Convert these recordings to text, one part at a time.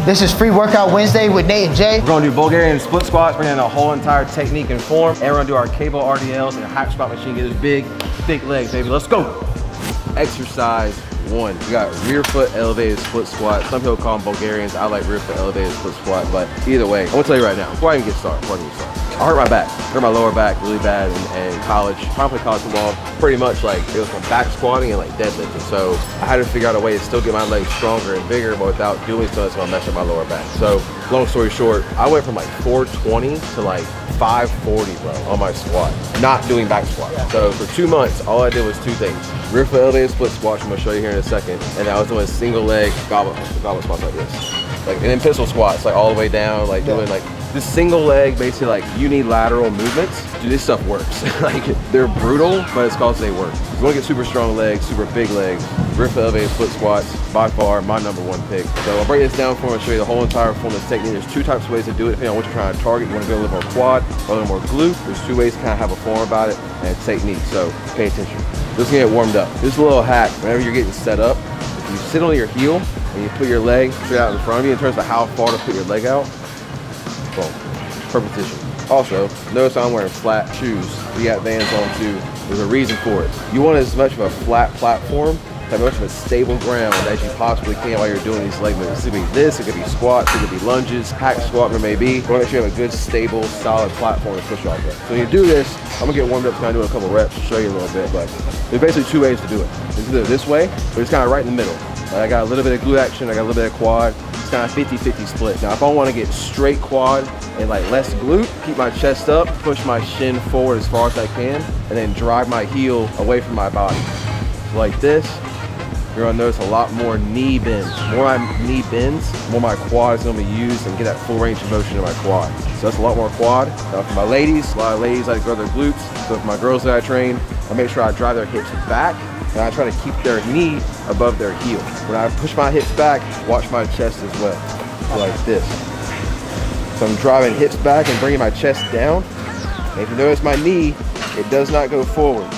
This is Free Workout Wednesday with Nate and Jay. We're gonna do Bulgarian split squats, bring in a whole entire technique and form, and we're gonna do our cable RDLs and a hack squat machine, get those big, thick legs, baby. Let's go. Exercise 1. We got rear foot elevated split squat. Some people call them Bulgarians. I like rear foot elevated split squat, but either way, I'm gonna tell you right now, before I even get started, I hurt my back. Hurt my lower back really bad in college. Probably college football. Pretty much like it was from back squatting and like deadlifting. So I had to figure out a way to still get my legs stronger and bigger, but without doing so it's gonna mess up my lower back. So long story short, I went from like 420 to like 540, bro, on my squat. Not doing back squat. So for 2 months, all I did was 2 things. Rear foot elevated split squats, I'm gonna show you here in a second. And I was doing single leg goblet squats like this. Like, and then pistol squats, like all the way down, like doing like this single leg, basically like unilateral movements. Dude, this stuff works. Like they're brutal, but it's cause they work. If you wanna get super strong legs, super big legs, rear foot elevated split squats, by far my #1 pick. So I'll break this down for you and show you the whole entire form of this technique. There's 2 types of ways to do it, depending on what you're trying to target. You wanna go a little more quad, or a little more glute. There's 2 ways to kind of have a form about it and technique, so pay attention. Just get warmed up. This is a little hack. Whenever you're getting set up, if you sit on your heel and you put your leg straight out in front of you in terms of how far to put your leg out, boom, perfect position. Also, notice I'm wearing flat shoes. We got Vans on too. There's a reason for it. You want as much of a flat platform, as much of a stable ground as you possibly can while you're doing these leg movements. It could be this, it could be squats, it could be lunges, hack squat, whatever it may be. You want to make sure you have a good, stable, solid platform to push off of. So when you do this, I'm gonna get warmed up to kind of do a couple reps to show you a little bit, but there's basically 2 ways to do it. It's either this way, or it's kind of right in the middle. I got a little bit of glute action, I got a little bit of quad. It's kind of 50-50 split. Now, if I want to get straight quad and like less glute, keep my chest up, push my shin forward as far as I can, and then drive my heel away from my body. So like this, you're gonna notice a lot more knee bends. The more my knee bends, the more my quad is gonna be used and get that full range of motion in my quad. So that's a lot more quad. Now for my ladies, a lot of ladies like to grow their glutes. So for my girls that I train, I make sure I drive their hips back and I try to keep their knee above their heel. When I push my hips back, watch my chest as well. So like this. So I'm driving hips back and bringing my chest down. And if you notice my knee, it does not go forward.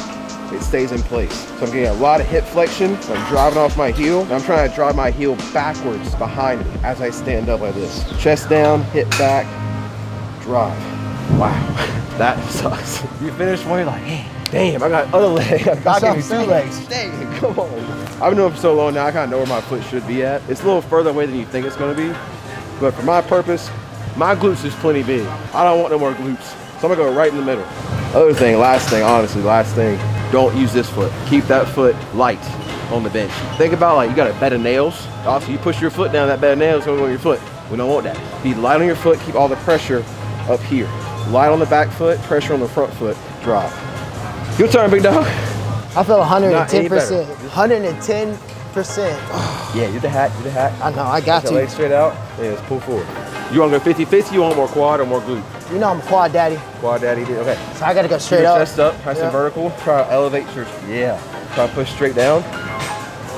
It stays in place. So I'm getting a lot of hip flexion. So I'm driving off my heel. And I'm trying to drive my heel backwards behind me as I stand up like this. Chest down, hip back, drive. Wow, that sucks. You finish one, you're like, hey, damn, I got other leg. I got 2 legs. Dang, come on. I've been doing it for so long now, I kind of know where my foot should be at. It's a little further away than you think it's gonna be. But for my purpose, my glutes is plenty big. I don't want no more glutes. So I'm gonna go right in the middle. Other thing, last thing, don't use this foot. Keep that foot light on the bench. Think about like you got a bed of nails. Also, you push your foot down, that bed of nails gonna go on your foot. We don't want that. Be light on your foot, keep all the pressure up here. Light on the back foot, pressure on the front foot, drop. Your turn, big dog. I feel 110%. 110%. Yeah, do the hack. I know, I got Put to. your legs straight out, and just pull forward. You wanna go 50-50, you want more quad or more glute? You know I'm a quad daddy. Quad daddy, okay. So I gotta go Keep straight your up. chest up, try some vertical, try to elevate your, try to push straight down.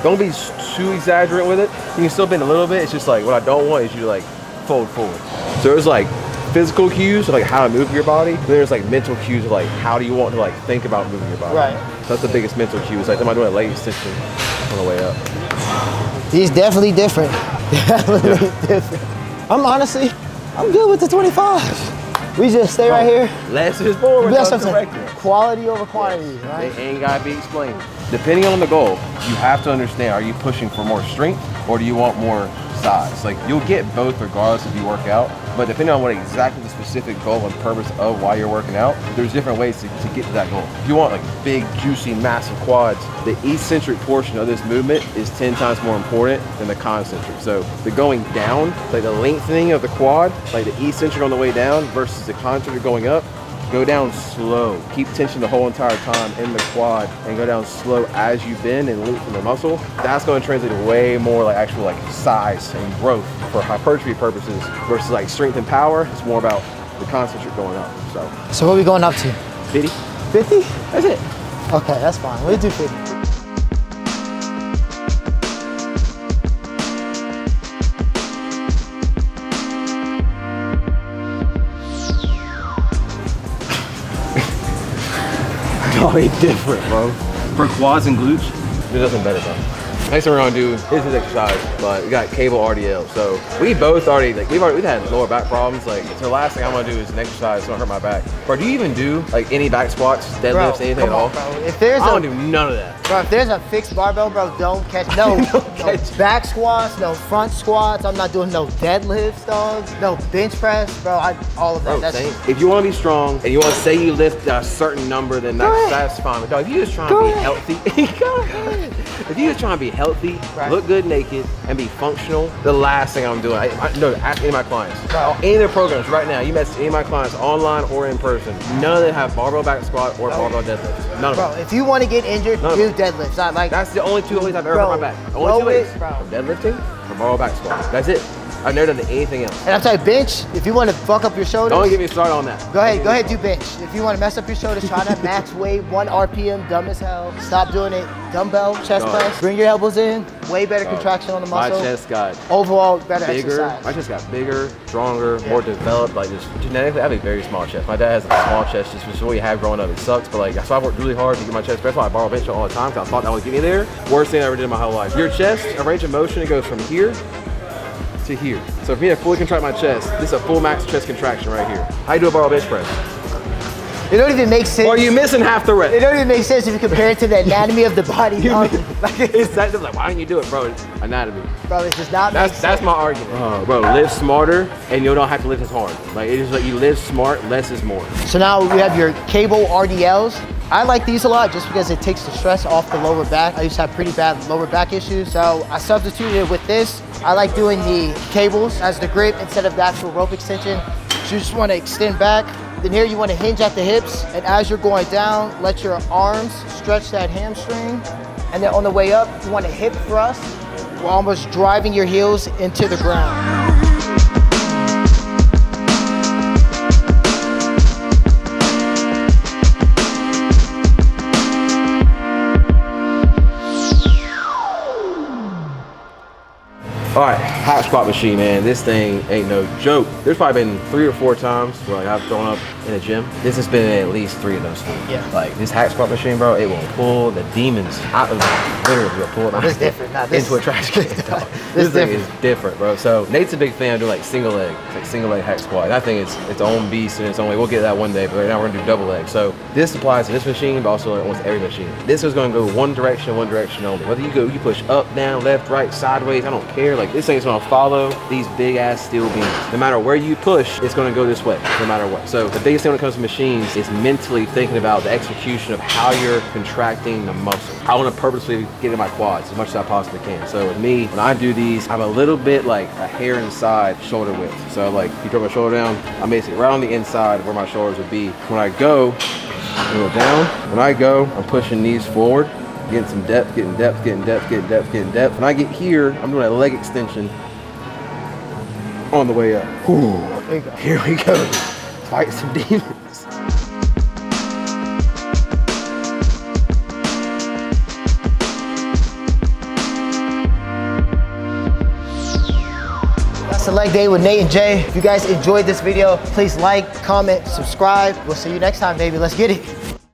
Don't be too exaggerate with it. You can still bend a little bit, it's just like, what I don't want is you to like fold forward. So there's like physical cues of like how to move your body. Then there's like mental cues of like how do you want to like think about moving your body. Right. So that's the biggest mental cue. It's like, am I doing a leg extension on the way up? He's definitely different. Definitely different. I'm good with the 25. We just stay right here. Less is more. That's what I'm saying. Quality over quantity, right? They ain't gotta be explained. Depending on the goal, you have to understand, are you pushing for more strength or do you want more size? Like you'll get both regardless if you work out, but depending on what exactly the specific goal and purpose of why you're working out, there's different ways to get to that goal. If you want like big, juicy, massive quads, the eccentric portion of this movement is 10 times more important than the concentric. So the going down, like the lengthening of the quad, like the eccentric on the way down versus the concentric going up, go down slow. Keep tension the whole entire time in the quad and go down slow as you bend and lengthen the muscle. That's going to translate to way more like actual like size and growth for hypertrophy purposes versus like strength and power. It's more about the concentric going up. So what are we going up to? 50. 50? That's it. Okay, that's fine. We'll do 50. Totally different, bro. For quads and glutes, it doesn't better, bro. Next thing we're gonna do is this exercise, but we got cable RDL. So we both already, like we've had lower back problems. Like, so the last thing I'm gonna do is an exercise so I don't hurt my back. Bro, do you even do like any back squats, deadlifts, anything at all? Bro. If there's I don't do none of that. Bro, if there's a fixed barbell, bro, don't catch no back squats, no front squats. I'm not doing no deadlifts, dog. No bench press, bro. All of that. Bro, if you want to be strong and you want to say you lift a certain number, then that's fine. But dog, if you just trying to be healthy, go ahead. If you just trying to be healthy, look good naked, and be functional, the last thing I'm doing, no, ask any of my clients, any of their programs right now, you message any of my clients online or in person, none of them have barbell back squat or barbell deadlift. None of them. Bro, if you want to get injured, do deadlifts. Not like that's the only two ways I've ever hurt my back. The only two ways, from deadlifting or barbell back squat. That's it. I've never done anything else. And I'm telling you, bench, if you want to fuck up your shoulders. Don't get me started on that. Go ahead, do bench. If you want to mess up your shoulders, try that max weight, 1 RPM, dumb as hell. Stop doing it. Dumbbell, chest press, bring your elbows in. Way better contraction on the muscle. My chest got overall better bigger. exercise. My chest got bigger, stronger, more developed. Like just genetically, I have a very small chest. My dad has a small chest, just which is what you have growing up. It sucks, but like, so I worked really hard to get my chest. That's why I borrow bench all the time, because I thought that would get me there. Worst thing I ever did in my whole life. Your chest, a range of motion, it goes from here to here. So for me to fully contract my chest, this is a full max chest contraction right here. How you do a barbell bench press? It don't even make sense. Or are you missing half the rep? It don't even make sense if you compare it to the anatomy of the body. It's that, like, why don't you do it, bro? Anatomy. Bro, it's just not. That's my argument. Bro, live smarter, and you don't have to lift as hard. Like, it is like you live smart, less is more. So now we have your cable RDLs. I like these a lot just because it takes the stress off the lower back. I used to have pretty bad lower back issues, so I substituted it with this. I like doing the cables as the grip instead of the actual rope extension. So you just want to extend back. Then here you want to hinge at the hips, and as you're going down, let your arms stretch that hamstring. And then on the way up, you want to hip thrust while almost driving your heels into the ground. All right, hack squat machine, man. This thing ain't no joke. There's probably been 3 or 4 times where like I've thrown up in a gym. This has been at least 3 of those 4. Yeah. Like this hack squat machine, bro, it will pull the demons out of me. Literally, will pull them This is different. into a trash can. This thing is different, bro. So Nate's a big fan of doing like single leg. It's like single leg hack squat. And I think it's its own beast in its own way. We'll get that one day, but right now we're gonna do double leg. So this applies to this machine, but also almost every machine. This is gonna go one direction only. Whether you push up, down, left, right, sideways, I don't care. Like this thing's gonna follow these big ass steel beams. No matter where you push, it's gonna go this way, no matter what. So the biggest thing when it comes to machines is mentally thinking about the execution of how you're contracting the muscle. I wanna purposely get in my quads as much as I possibly can. So with me, when I do these, I'm a little bit like a hair inside shoulder width. So like, you throw my shoulder down, I'm basically right on the inside of where my shoulders would be. When I go down, when I go, I'm pushing these forward, getting some depth, getting depth. When I get here, I'm doing a leg extension on the way up. Ooh, here we go. Fight some demons. That's the leg day with Nate and Jay. If you guys enjoyed this video, please like, comment, subscribe. We'll see you next time, baby. Let's get it.